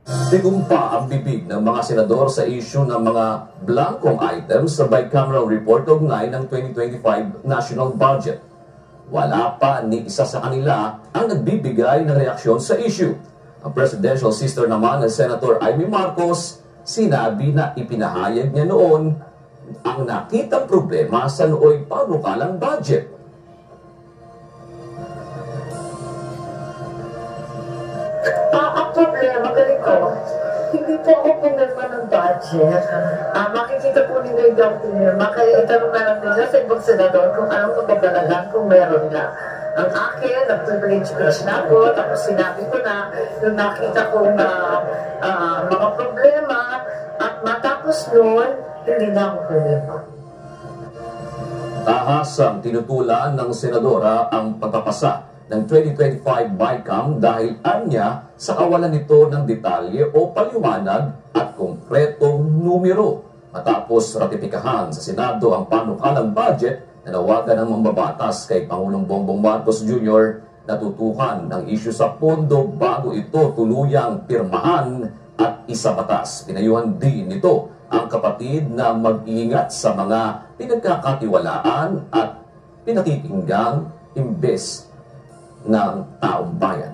Tigumpa ang bibig ng mga senador sa issue ng mga blankong items sa bicameral report ugnay ng 2025 national budget. Wala pa ni isa sa kanila ang nagbibigay ng reaksyon sa issue. Ang presidential sister naman ng Senator Amy Marcos, sinabi na ipinahayag niya noon ang nakitang problema sa nooy panukalang budget. Ang problema, ganito, hindi po ako pumirma ng budget. Makikita po nila yung daw pumirma, kaya itanong na lang nila sa ibang senador kung anong kababalagan kung meron na. Ang akin, nag-privilege speech na ako, tapos sinabi ko na yung nakita ko na mga problema, at matapos noon, hindi na ako pumirma. Tahasang tinutulan ng senadora ang pagpapasa ng 2025 BICAM dahil anya sa kawalan nito ng detalye o paliwanag at konkretong numero. Matapos ratipikahan sa Senado ang panukalang budget, nanawagan ng mambabatas kay Pangulong Bongbong Marcos Jr. na tutukan ng isyu sa pondo bago ito tuluyang pirmahan at isabatas. Pinayuhan din nito ang kapatid na mag-iingat sa mga pinagkakatiwalaan at pinakikinggang imbes ng taong bayan.